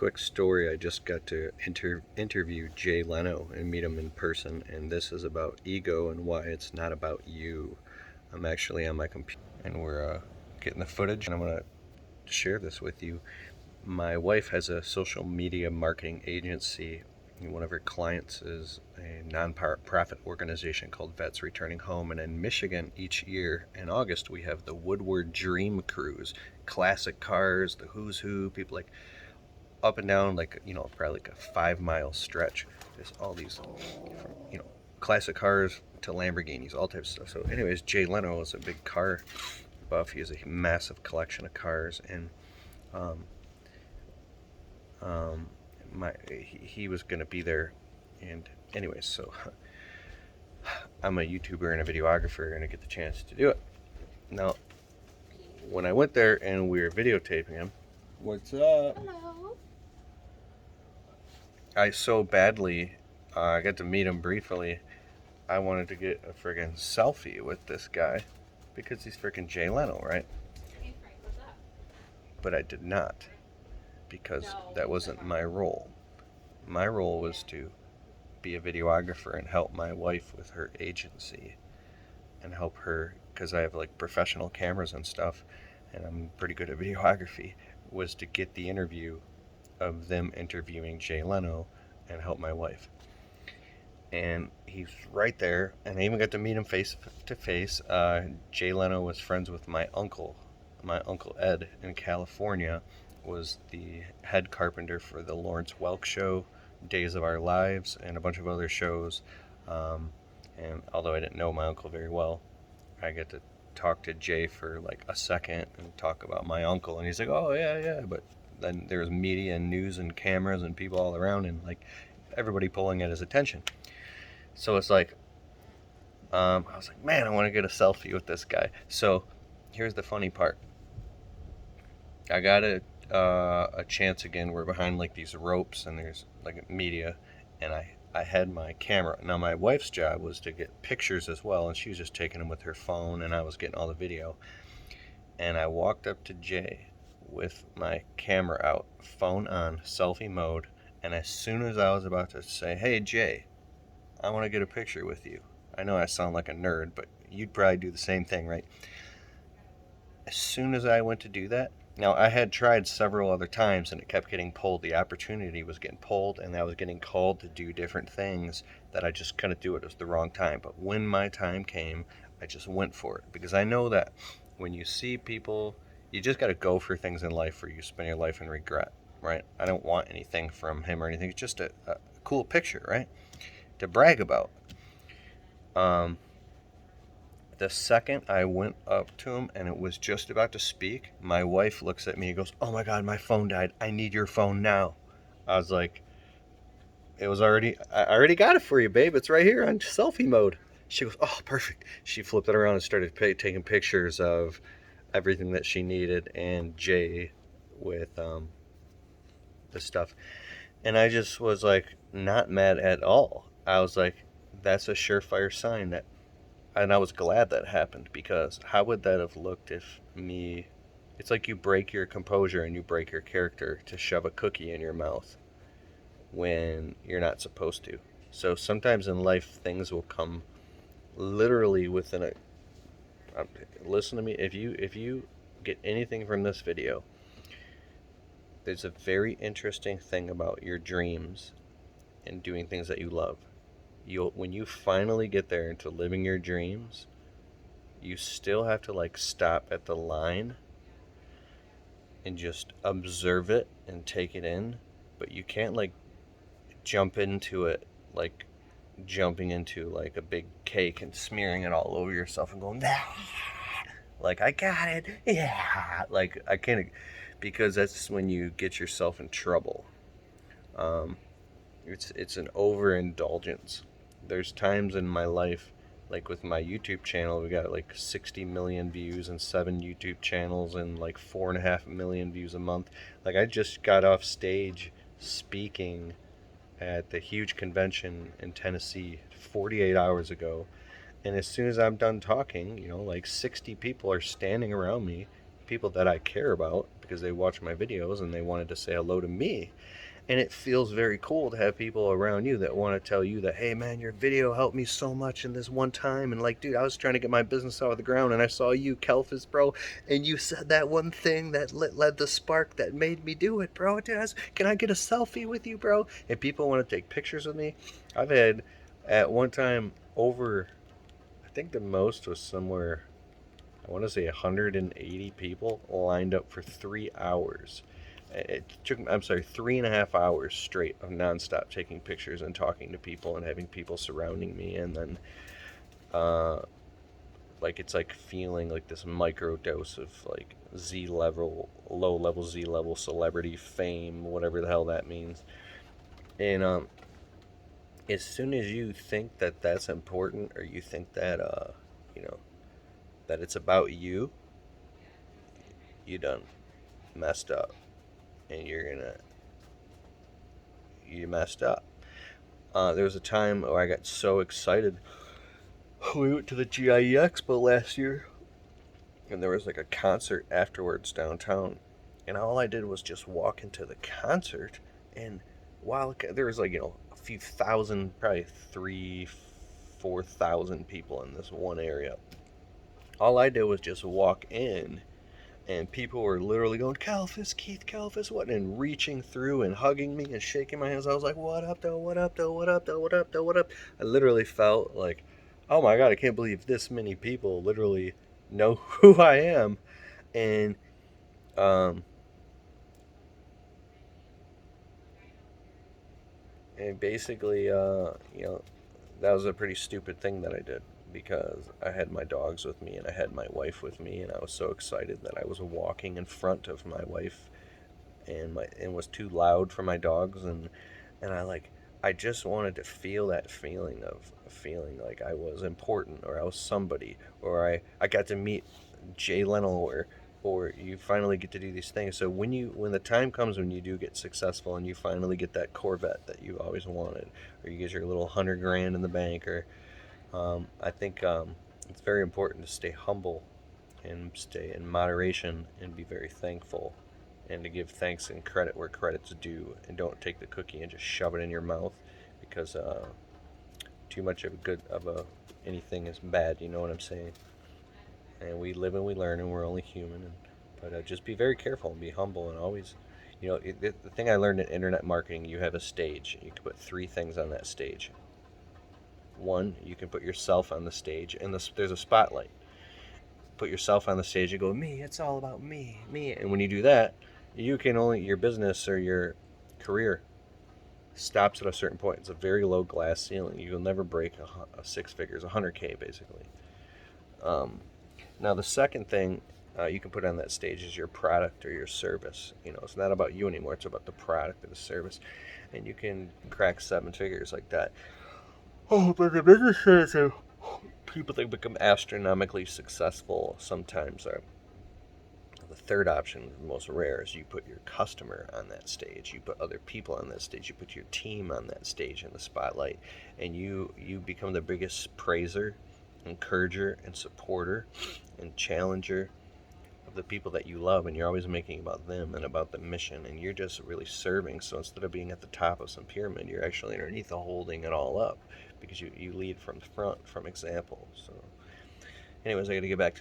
Quick story, I just got to interview Jay Leno and meet him in person, and this is about ego and why it's not about you. I'm actually on my computer, and we're getting the footage, and I'm going to share this with you. My wife has a social media marketing agency. One of her clients is a non-profit organization called Vets Returning Home. And in Michigan, each year in August, we have the Woodward Dream Cruise. Classic cars, the who's who, people like up and down, like, probably like a 5 mile stretch. There's all these, classic cars to Lamborghinis, all types of stuff. So, anyways, Jay Leno is a big car buff. He has a massive collection of cars, and um, he was going to be there. And anyways, so I'm a YouTuber and a videographer, and I get the chance to do it. Now, when I went there and we were videotaping him, what's up? Hello. I so badly, I got to meet him briefly. I wanted to get a friggin' selfie with this guy because he's freaking Jay Leno, right? Hey Frank, what's up? But I did not, because that wasn't my role. My role was to be a videographer and help my wife with her agency and help her, because I have like professional cameras and stuff, and I'm pretty good at videography, was to get the interview of them interviewing Jay Leno and help my wife. And he's right there, and I even got to meet him face to face. Jay Leno was friends with my uncle. My uncle Ed in California was the head carpenter for the Lawrence Welk Show, Days of Our Lives, and a bunch of other shows. And although I didn't know my uncle very well, I get to talk to Jay for like a second and talk about my uncle, and he's like, "Oh yeah." But then there's media and news and cameras and people all around, and like everybody pulling at his attention. So it's like, I was like, man, I want to get a selfie with this guy. So here's the funny part. I got a chance again. We're behind like these ropes, and there's like media, and I had my camera. Now my wife's job was to get pictures as well, and she was just taking them with her phone, and I was getting all the video. And I walked up to Jay with my camera out, phone on, selfie mode, and as soon as I was about to say, "Hey Jay, I want to get a picture with you," I know I sound like a nerd, but you'd probably do the same thing, right? As soon as I went to do that, now I had tried several other times and it kept getting pulled. The opportunity was getting pulled, and I was getting called to do different things that I just couldn't do it. It was the wrong time. But when my time came, I just went for it, because I know that when you see people, you just got to go for things in life, or you spend your life in regret, right? I don't want anything from him or anything. It's just a cool picture, right? To brag about. The second I went up to him and it was just about to speak, my wife looks at me and goes, "Oh my God, my phone died. I need your phone now." I was like, I already got it for you, babe. It's right here on selfie mode. She goes, "Oh, perfect." She flipped it around and started taking pictures of everything that she needed and Jay with the stuff. And I just was like, not mad at all. I was like, that's a surefire sign that, and I was glad that happened, because how would that have looked if me, it's like you break your composure and you break your character to shove a cookie in your mouth when you're not supposed to. So sometimes in life things will come literally within a, listen to me, if you get anything from this video, there's a very interesting thing about your dreams and doing things that you love. When you finally get there into living your dreams, you still have to like stop at the line and just observe it and take it in, but you can't like jump into it like jumping into like a big cake and smearing it all over yourself and going, like, I got it, yeah, like I can't, because that's when you get yourself in trouble. It's an overindulgence. There's times in my life, like with my YouTube channel, we got like 60 million views and 7 YouTube channels and like 4.5 million views a month. Like I just got off stage speaking at the huge convention in Tennessee 48 hours ago. And as soon as I'm done talking, like 60 people are standing around me, people that I care about because they watch my videos and they wanted to say hello to me. And it feels very cool to have people around you that want to tell you that, hey man, your video helped me so much in this one time. And like, dude, I was trying to get my business out of the ground and I saw you, Kelphus, bro. And you said that one thing that led the spark that made me do it, bro. Dude, can I get a selfie with you, bro? And people want to take pictures with me. I've had at one time over, I think the most was somewhere, I want to say 180 people lined up for 3 hours. It took, I'm sorry, 3.5 hours straight of nonstop taking pictures and talking to people and having people surrounding me. And then, uh, like, it's like feeling like this micro dose of like Z level, low level Z level celebrity fame, whatever the hell that means. And, as soon as you think that that's important, or you think that, you know, that it's about you, you done messed up. And you messed up. There was a time where I got so excited. We went to the GIE Expo last year, and there was like a concert afterwards downtown, and all I did was just walk into the concert, and while there was like, a few thousand, probably 4,000 people in this one area, all I did was just walk in, and people were literally going, Kelphus, Keith, Kelphus, what? And reaching through and hugging me and shaking my hands. I was like, what up, though? What up, though? What up, though? What up, though? What up? I literally felt like, oh my God, I can't believe this many people literally know who I am. And, um, and basically, that was a pretty stupid thing that I did, because I had my dogs with me and I had my wife with me, and I was so excited that I was walking in front of my wife, and was too loud for my dogs, and I just wanted to feel that feeling of feeling like I was important, or I was somebody, or I got to meet Jay Leno, or you finally get to do these things. So when the time comes when you do get successful and you finally get that Corvette that you always wanted, or you get your little 100 grand in the bank, or I think it's very important to stay humble and stay in moderation and be very thankful, and to give thanks and credit where credit's due, and don't take the cookie and just shove it in your mouth, because too much of a anything is bad. You know what I'm saying? And we live and we learn, and we're only human. But just be very careful and be humble, and always, the thing I learned in internet marketing, you have a stage. You can put three things on that stage. One, you can put yourself on the stage, and there's a spotlight. Put yourself on the stage and go, me, it's all about me, me. And when you do that, your business or your career stops at a certain point. It's a very low glass ceiling. You'll never break a six figures, 100K basically. Now the second thing you can put on that stage is your product or your service. It's not about you anymore. It's about the product or the service, and you can crack seven figures like that. Oh, but the biggest thing is people that become astronomically successful sometimes are. The third option, the most rare, is you put your customer on that stage. You put other people on that stage. You put your team on that stage in the spotlight, and you become the biggest praiser, encourager, and supporter, and challenger of the people that you love. And you're always making about them and about the mission, and you're just really serving. So instead of being at the top of some pyramid, you're actually underneath, holding it all up, because you lead from the front, from example. So anyways, I got to get back to